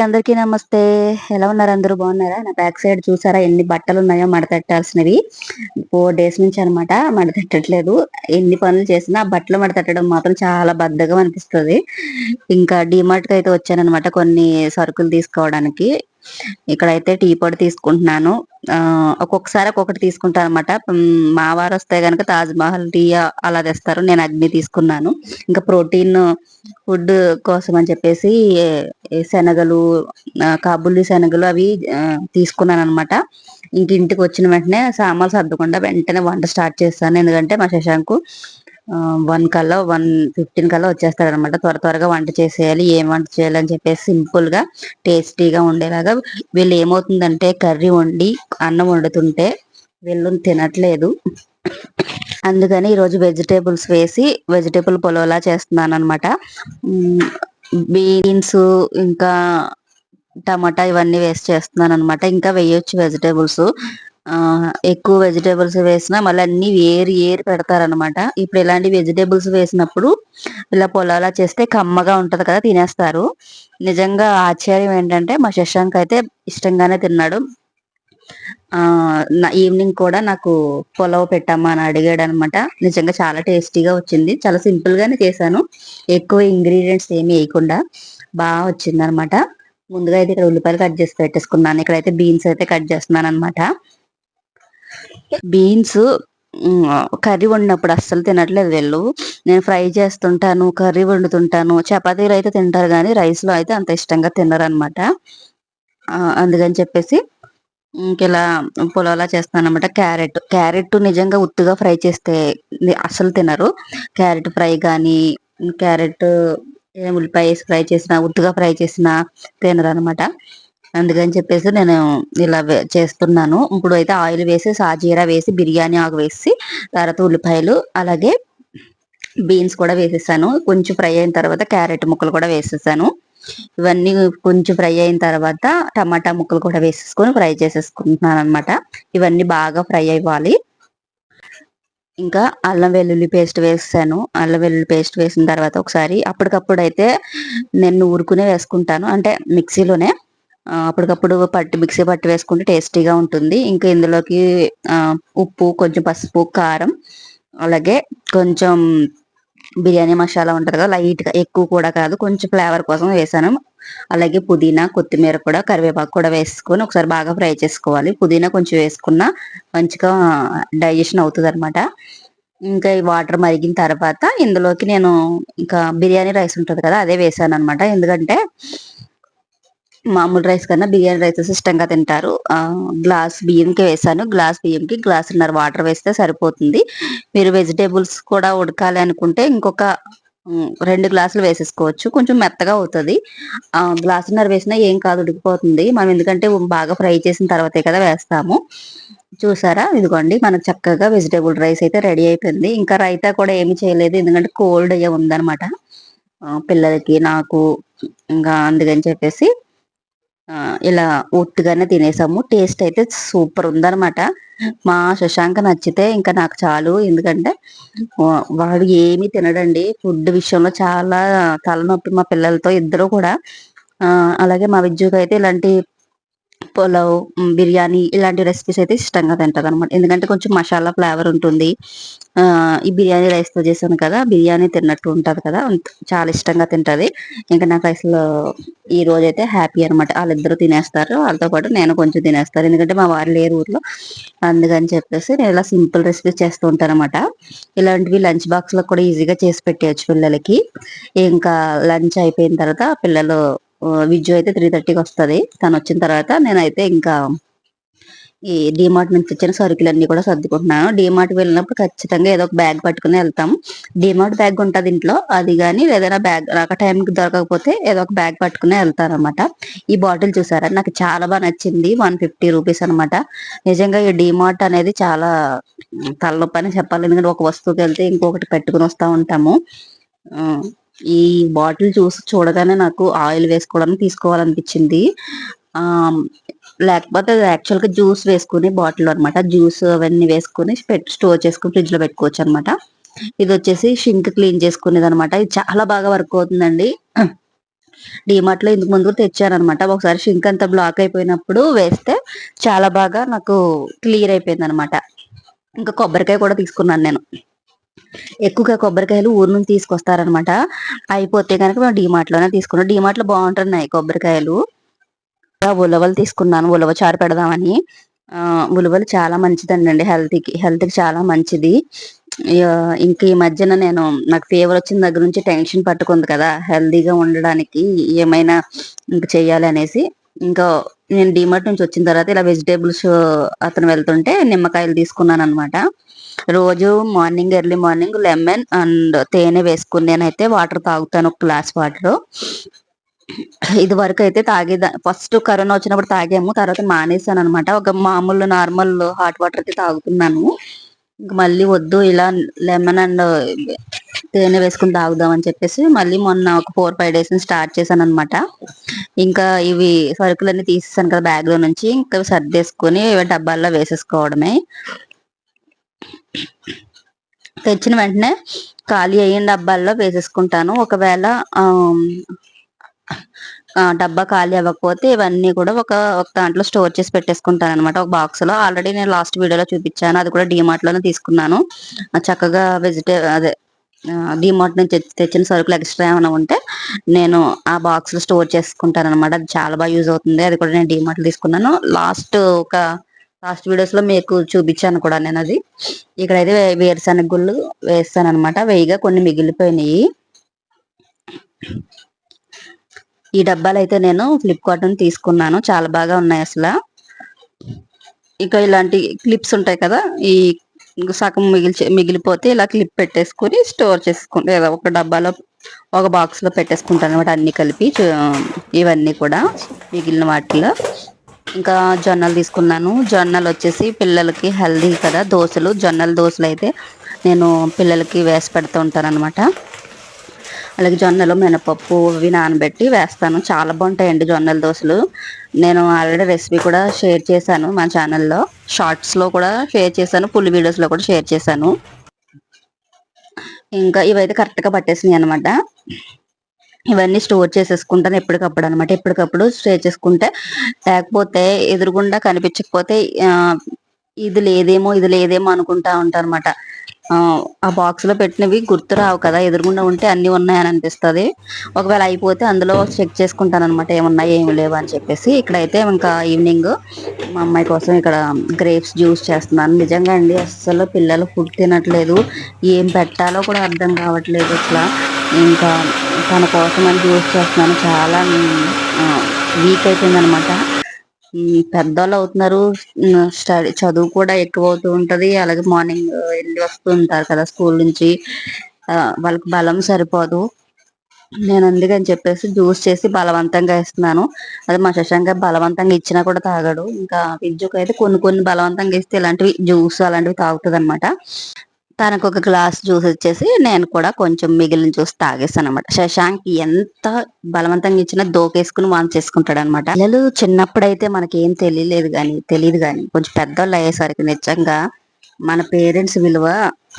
అందరికీ నమస్తే. ఎలా ఉన్నారు? అందరూ బాగున్నారా? నా బ్యాక్ సైడ్ చూసారా ఎన్ని బట్టలు ఉన్నాయో మడతెట్టాల్సినవి. 4 డేస్ నుంచి అనమాట మడతెట్టట్లేదు. ఎన్ని పనులు చేసినా బట్టలు మడతెట్టడం మాత్రం చాలా బద్ధకం అనిపిస్తది. ఇంకా డీమార్ట్‌కి అయితే వచ్చాననమాట కొన్ని సరుకులు తీసుకోవడానికి. ఇక్కడైతే టీ పొడి తీసుకుంటున్నాను. ఒక్కొక్కసారి ఒక్కొక్కటి తీసుకుంటాననమాట. మా వారొస్తే గనక తాజ్ మహల్ టీ అలా తెస్తారు. నేను అగ్ని తీసుకున్నాను. ఇంకా ప్రోటీన్ ఫుడ్ కోసం అని చెప్పేసి శనగలు, కాబూలి శనగలు అవి తీసుకున్నాననమాట. ఇంక ఇంటికి వచ్చిన వెంటనే సామాన్లు సర్దకుండా వెంటనే వంట స్టార్ట్ చేస్తాను. ఎందుకంటే మా శశాంకు 1 కల్లా 1:15 కల్లా వచ్చేస్తాడనమాట. త్వరగా వంట చేసేయాలి. ఏం వంట చేయాలని చెప్పేసి సింపుల్ గా టేస్టీగా ఉండేలాగా. వీళ్ళు ఏమవుతుందంటే కర్రీ వండి అన్నం వండుతుంటే వీళ్ళు తినట్లేదు. అందుకని ఈరోజు వెజిటేబుల్స్ వేసి వెజిటేబుల్ పులావ్‌లా చేస్తున్నాను అనమాట. బీన్స్ ఇంకా టమాటా ఇవన్నీ వేసి చేస్తున్నాను అనమాట. ఇంకా వేయొచ్చు వెజిటేబుల్స్. ఎక్కువ వెజిటేబుల్స్ వేసినా మళ్ళీ అన్ని ఏరి ఏరి పెడతారనమాట. ఇప్పుడు ఇలాంటి వెజిటేబుల్స్ వేసినప్పుడు ఇలా పులావ్‌లా చేస్తే కమ్మగా ఉంటది కదా, తినేస్తారు. నిజంగా ఆశ్చర్యం ఏంటంటే మా శశాంక్ అయితే ఇష్టంగానే తిన్నాడు. ఈవినింగ్ కూడా నాకు పులావ్ పెట్టమ్మా అని అడిగాడు అనమాట. నిజంగా చాలా టేస్టీగా వచ్చింది. చాలా సింపుల్ గానే చేశాను. ఎక్కువ ఇంగ్రీడియంట్స్ ఏమి వేయకుండా బాగా వచ్చింది అనమాట. ముందుగా అయితే ఇక్కడ ఉల్లిపాయలు కట్ చేసి పెట్టేసుకున్నాను. ఇక్కడైతే బీన్స్ అయితే కట్ చేస్తున్నాను అనమాట. బీన్స్ కర్రీ వండినప్పుడు అస్సలు తినట్లేదు వీళ్ళు. నేను ఫ్రై చేస్తుంటాను, కర్రీ వండుతుంటాను. చపాతీలు అయితే తింటారు కానీ రైస్ లో అయితే అంత ఇష్టంగా తినరు అనమాట. అందుకని చెప్పేసి ఇంకెలా పులావ్‌లా చేస్తాననమాట. క్యారెట్ నిజంగా ఉత్తుగా ఫ్రై చేస్తే అస్సలు తినరు. క్యారెట్ ఫ్రై గానీ, క్యారెట్ ఉల్లిపాయ వేసి ఫ్రై చేసినా, ఉత్తుగా ఫ్రై చేసినా తినరనమాట. అందుకని చెప్పేసి నేను ఇలా చేస్తున్నాను. ఇప్పుడు అయితే ఆయిల్ వేసి సాజీరా వేసి బిర్యానీ ఆకు వేసి తర్వాత ఉల్లిపాయలు అలాగే బీన్స్ కూడా వేసేసాను. కొంచెం ఫ్రై అయిన తర్వాత క్యారెట్ ముక్కలు కూడా వేసేసాను. ఇవన్నీ కొంచెం ఫ్రై అయిన తర్వాత టమాటా ముక్కలు కూడా వేసేసుకొని ఫ్రై చేసేసుకుంటున్నాను అనమాట. ఇవన్నీ బాగా ఫ్రై అవ్వాలి. ఇంకా అల్లం వెల్లుల్లి పేస్ట్ వేసాను. అల్లం వెల్లుల్లి పేస్ట్ వేసిన తర్వాత ఒకసారి అప్పటికప్పుడు అయితే నేను ఊరుకునే వేసుకుంటాను. అంటే మిక్సీలోనే అప్పటికప్పుడు మిక్సీ పట్టి వేసుకుంటే టేస్టీగా ఉంటుంది. ఇంకా ఇందులోకి ఉప్పు, కొంచెం పసుపు, కారం అలాగే కొంచెం బిర్యానీ మసాలా ఉంటది కదా, లైట్ గా, ఎక్కువ కూడా కాదు, కొంచెం ఫ్లేవర్ కోసం వేసాను. అలాగే పుదీనా, కొత్తిమీర కూడా, కరివేపాకు కూడా వేసుకొని ఒకసారి బాగా ఫ్రై చేసుకోవాలి. పుదీనా కొంచెం వేసుకున్నా మంచిగా డైజెషన్ అవుతుంది అనమాట. ఇంకా ఈ వాటర్ మరిగిన తర్వాత ఇందులోకి నేను ఇంకా బిర్యానీ రైస్ ఉంటది కదా, అదే వేసాను అనమాట. ఎందుకంటే మామూలు రైస్ కన్నా బిర్యానీ రైస్ ఇష్టంగా తింటారు. గ్లాస్ బియ్యంకి వేసాను. గ్లాస్ బియ్యంకి గ్లాసున్నర వాటర్ వేస్తే సరిపోతుంది. మీరు వెజిటేబుల్స్ కూడా ఉడకాలి అనుకుంటే ఇంకొక 2 గ్లాసులు వేసేసుకోవచ్చు. కొంచెం మెత్తగా అవుతుంది. గ్లాసున్నర వేసినా ఏం కాదు, ఉడికిపోతుంది. మనం ఎందుకంటే బాగా ఫ్రై చేసిన తర్వాతే కదా వేస్తాము. చూసారా, ఇదిగోండి మనకు చక్కగా వెజిటేబుల్ రైస్ అయితే రెడీ అయిపోయింది. ఇంకా రైతా కూడా ఏమి చేయలేదు, ఎందుకంటే కోల్డ్ అయ్యే ఉందనమాట పిల్లలకి, నాకు. ఇంకా అందుకని చెప్పేసి ఇలా ఉట్టిగానే తినేసాము. టేస్ట్ అయితే సూపర్ ఉందనమాట. మా శశాంక్ నచ్చితే ఇంకా నాకు చాలు. ఎందుకంటే వాడు ఏమీ తినడండి. ఫుడ్ విషయంలో చాలా తలనొప్పి మా పిల్లలతో, ఇద్దరు కూడా. అలాగే మా విద్యుకి అయితే ఇలాంటి పులావ్, బిర్యానీ ఇలాంటి రెసిపీస్ అయితే ఇష్టంగా తింటది అనమాట. ఎందుకంటే కొంచెం మసాలా ఫ్లేవర్ ఉంటుంది. ఈ బిర్యానీ రైస్ తో చేశాను కదా, బిర్యానీ తిన్నట్టు ఉంటది కదా, చాలా ఇష్టంగా తింటది. ఇంకా నాకు అసలు ఈ రోజైతే హ్యాపీ అనమాట. వాళ్ళిద్దరూ తినేస్తారు, వాళ్ళతో పాటు నేను కొంచెం తినేస్తాను. ఎందుకంటే మా వారు లేరు ఊర్లో. అందుకని చెప్పేసి నేను ఇలా సింపుల్ రెసిపీస్ చేస్తూ ఉంటాను అనమాట. ఇలాంటివి లంచ్ బాక్స్ లో కూడా ఈజీగా చేసి పెట్టేయచ్చు పిల్లలకి. ఇంకా లంచ్ అయిపోయిన తర్వాత పిల్లలు విజ్జు అయితే 3:30కి వస్తుంది. తను వచ్చిన తర్వాత నేనైతే ఇంకా ఈ డీమార్ట్ నుంచి వచ్చిన సరుకులన్నీ కూడా సర్దుకుంటున్నాను. డీమార్ట్ వెళ్ళినప్పుడు ఖచ్చితంగా ఏదో ఒక బ్యాగ్ పట్టుకుని వెళ్తాం. డీమార్ట్ బ్యాగ్ ఉంటుంది ఇంట్లో, అది కానీ ఏదైనా బ్యాగ్ నాకు టైంకి దొరకకపోతే ఏదో ఒక బ్యాగ్ పట్టుకుని వెళ్తాను అనమాట. ఈ బాటిల్ చూసారా, నాకు చాలా బాగా నచ్చింది. 150 రూపీస్ అనమాట. నిజంగా ఈ డీమార్ట్ అనేది చాలా తలనొప్పి అని చెప్పాలి. ఎందుకంటే ఒక వస్తువుకి వెళ్తే ఇంకొకటి పెట్టుకుని వస్తూ ఉంటాము. ఈ బాటిల్ చూడగానే నాకు ఆయిల్ వేసుకోవడానికి తీసుకోవాలనిపించింది. లేకపోతే అది యాక్చువల్ గా జ్యూస్ వేసుకుని బాటిల్ అనమాట. జ్యూస్ అవన్నీ వేసుకుని స్టోర్ చేసుకుని ఫ్రిడ్జ్ లో పెట్టుకోవచ్చు అనమాట. ఇది వచ్చేసి షింక్ క్లీన్ చేసుకునేది అనమాట. ఇది చాలా బాగా వర్క్ అవుతుందండి. డీమార్ట్ లో ఇందుకు ముందు తెచ్చాను అనమాట. ఒకసారి షింక్ అంతా బ్లాక్ అయిపోయినప్పుడు వేస్తే చాలా బాగా నాకు క్లియర్ అయిపోయింది అనమాట. ఇంకా కొబ్బరికాయ కూడా తీసుకున్నాను నేను. ఎక్కువగా కొబ్బరికాయలు ఊరు నుంచి తీసుకొస్తారనమాట. అయిపోతే కనుక మేము డీమార్ట్ లోనే తీసుకున్నాం. డీమార్ట్ లో బాగుంటున్నాయి కొబ్బరికాయలు. ఉలవలు తీసుకున్నాను, ఉలవ చారు పెడదామని. ఉలవలు చాలా మంచిదండి హెల్త్ కి చాలా మంచిది. ఇంక ఈ మధ్యన నాకు ఫీవర్ వచ్చిన దగ్గర నుంచి టెన్షన్ పట్టుకుంది కదా, హెల్తీగా ఉండడానికి ఏమైనా ఇంక చెయ్యాలి అనేసి. ఇంకా నేను డిమార్ట్ నుంచి వచ్చిన తర్వాత ఇలా వెజిటేబుల్స్ అతను వెళ్తుంటే నిమ్మకాయలు తీసుకున్నాను అనమాట. రోజు ఎర్లీ మార్నింగ్ లెమన్ అండ్ తేనె వేసుకుని నేనైతే వాటర్ తాగుతాను, ఒక గ్లాస్ వాటర్. ఇది వరకు అయితే ఫస్ట్ కరోనా వచ్చినప్పుడు తాగాము, తర్వాత మానేసాను అనమాట. ఒక మామూలు నార్మల్ హాట్ వాటర్ అయితే తాగుతున్నాను. ఇంక మళ్ళీ వద్దు, ఇలా లెమన్ అండ్ తేనె వేసుకుని తాగుదాం అని చెప్పేసి మళ్ళీ మొన్న ఒక 4-5 డేస్ నుంచి స్టార్ట్ చేశాను అనమాట. ఇంకా ఇవి సరుకులన్నీ తీసేసాను కదా బ్యాగ్ లో నుంచి, ఇంకా సర్దేసుకొని డబ్బాల్లో వేసేసుకోవడమే. తెచ్చిన వెంటనే ఖాళీ అయిన డబ్బాల్లో వేసేసుకుంటాను. ఒకవేళ డబ్బా ఖాళీ అవ్వకపోతే ఇవన్నీ కూడా ఒక దాంట్లో స్టోర్ చేసి పెట్టేసుకుంటాను అనమాట, ఒక బాక్స్ లో. ఆల్రెడీ నేను లాస్ట్ వీడియోలో చూపించాను, అది కూడా డిమార్ట్ లోనే తీసుకున్నాను. చక్కగా అదే డిమార్ట్ నుంచి తెచ్చిన సరుకులు ఎక్స్ట్రా ఏమైనా ఉంటే నేను ఆ బాక్స్ లో స్టోర్ చేసుకుంటాను అనమాట. అది చాలా బాగా యూజ్ అవుతుంది. అది కూడా నేను డిమార్ట్ లో తీసుకున్నాను. లాస్ట్ వీడియోస్ లో మీకు చూపించాను కూడా నేను అది. ఇక్కడైతే వేరుశనగ గుళ్ళు వేస్తాను అనమాట. వేయిగా కొన్ని మిగిలిపోయినాయి. ఈ డబ్బాలు అయితే నేను ఫ్లిప్కార్ట్ నుంచి తీసుకున్నాను, చాలా బాగా ఉన్నాయి అసలు. ఇక ఇలాంటి క్లిప్స్ ఉంటాయి కదా, ఈ సగం మిగిలిపోతే ఇలా క్లిప్ పెట్టేసుకుని స్టోర్ చేసుకుంటే ఏదో ఒక డబ్బాలో ఒక బాక్స్ లో పెట్టేసుకుంటాను అనమాట, అన్ని కలిపి. ఇవన్నీ కూడా మిగిలిన వాటిలో. ఇంకా జొన్నలు తీసుకున్నాను. జొన్నలు వచ్చేసి పిల్లలకి హెల్దీ కదా, జొన్నల దోశలు అయితే నేను పిల్లలకి వేసి పెడుతూ ఉంటాను అనమాట. అలాగే జొన్నలు మినపప్పు అవి నానబెట్టి వేస్తాను, చాలా బాగుంటాయండి జొన్నల దోశలు. నేను ఆల్రెడీ రెసిపీ కూడా షేర్ చేశాను మా ఛానల్లో, షార్ట్స్ లో కూడా షేర్ చేశాను, ఫుల్ వీడియోస్ లో కూడా షేర్ చేశాను. ఇంకా ఇవైతే కరెక్ట్ గా పట్టేసినాయి అనమాట. ఇవన్నీ స్టోర్ చేసేసుకుంటాను ఎప్పటికప్పుడు స్టోర్ చేసుకుంటే, లేకపోతే ఎదురుగుండా కనిపించకపోతే ఇది లేదేమో అనుకుంటా ఉంటాను అనమాట. ఆ బాక్స్ లో పెట్టినవి గుర్తు రావు కదా, ఎదురుగుండా ఉంటే అన్ని ఉన్నాయని అనిపిస్తుంది. ఒకవేళ అయిపోతే అందులో చెక్ చేసుకుంటాను అనమాట, ఏమున్నాయి ఏమి లేవు అని చెప్పేసి. ఇక్కడైతే ఇంకా ఈవినింగ్ మా అమ్మాయి కోసం ఇక్కడ గ్రేప్స్ జ్యూస్ చేస్తున్నాను. నిజంగా అండి, అసలు పిల్లలు ఫుడ్ తినట్లేదు, ఏం పెట్టాలో కూడా అర్థం కావట్లేదు అసలు. ఇంకా తన కోసం అని జ్యూస్ చేస్తున్నాను. చాలా వీక్ అయిపోయింది అనమాట. పెద్దవాళ్ళు అవుతున్నారు, చదువు కూడా ఎక్కువ అవుతూ ఉంటది. అలాగే మార్నింగ్ వెళ్ళి వస్తూ ఉంటారు కదా స్కూల్ నుంచి, వాళ్ళకి బలం సరిపోదు. నేను అందుకని చెప్పేసి జ్యూస్ చేసి బలవంతంగా ఇస్తున్నాను. అది మా శశాంక్ బలవంతంగా ఇచ్చినా కూడా తాగాడు. ఇంకా విద్యుకు అయితే కొన్ని బలవంతంగా ఇస్తే ఇలాంటివి జ్యూస్ అలాంటివి తాగుతుంది అనమాట. తనకు ఒక గ్లాస్ జ్యూస్ వచ్చేసి నేను కూడా కొంచెం మిగిలిన జ్యూస్ తాగేస్తాను అనమాట. శశాంక్ ఎంత బలవంతంగా ఇచ్చినా దోకేసుకుని వాంతి చేసుకుంటాడు అనమాట. పిల్లలు చిన్నప్పుడైతే మనకేం తెలియదు కానీ కొంచెం పెద్దోళ్ళు అయ్యేసరికి నిజంగా మన పేరెంట్స్ విలువ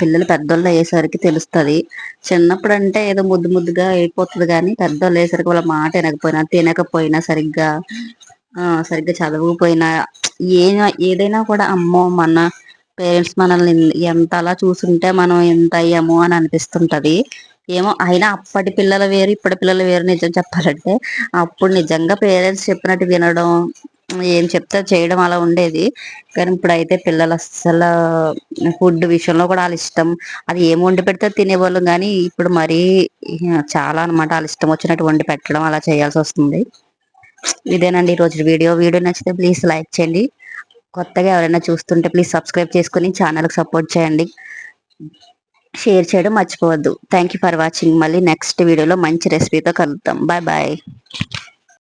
పిల్లలు పెద్దోళ్ళు అయ్యేసరికి తెలుస్తుంది. చిన్నప్పుడు అంటే ఏదో ముద్దుగా అయిపోతుంది, కానీ పెద్దోళ్ళు అయ్యేసరికి వాళ్ళ మాట తినకపోయినా సరిగ్గా చదవకపోయినా ఏదైనా కూడా అమ్మో మన పేరెంట్స్ మనల్ని ఎంత అలా చూసుంటే మనం ఎంత అయ్యాము అని అనిపిస్తుంటది. ఏమో అయినా అప్పటి పిల్లలు వేరు, ఇప్పటి పిల్లలు వేరు. నిజం చెప్పాలంటే అప్పుడు నిజంగా పేరెంట్స్ చెప్పినట్టు వినడం, ఏం చెప్తే చేయడం అలా ఉండేది. కానీ ఇప్పుడైతే పిల్లలు అస్సలు ఫుడ్ విషయంలో కూడా వాళ్ళ ఇష్టం, అది ఏం వండి పెడితే తినేవాళ్ళు. కానీ ఇప్పుడు మరీ చాలా అనమాట, వాళ్ళ ఇష్టం వచ్చినట్టు వండి పెట్టడం అలా చేయాల్సి వస్తుంది. ఇదేనండి ఈరోజు వీడియో నచ్చితే ప్లీజ్ లైక్ చేయండి. కొత్తగా ఎవరైనా చూస్తుంటే ప్లీజ్ సబ్స్క్రైబ్ చేసుకుని ఛానల్కి సపోర్ట్ చేయండి. షేర్ చేయడం మర్చిపోవద్దు. Thank you for watching. మళ్ళీ నెక్స్ట్ వీడియోలో మంచి రెసిపీతో కలుద్దాం. బాయ్.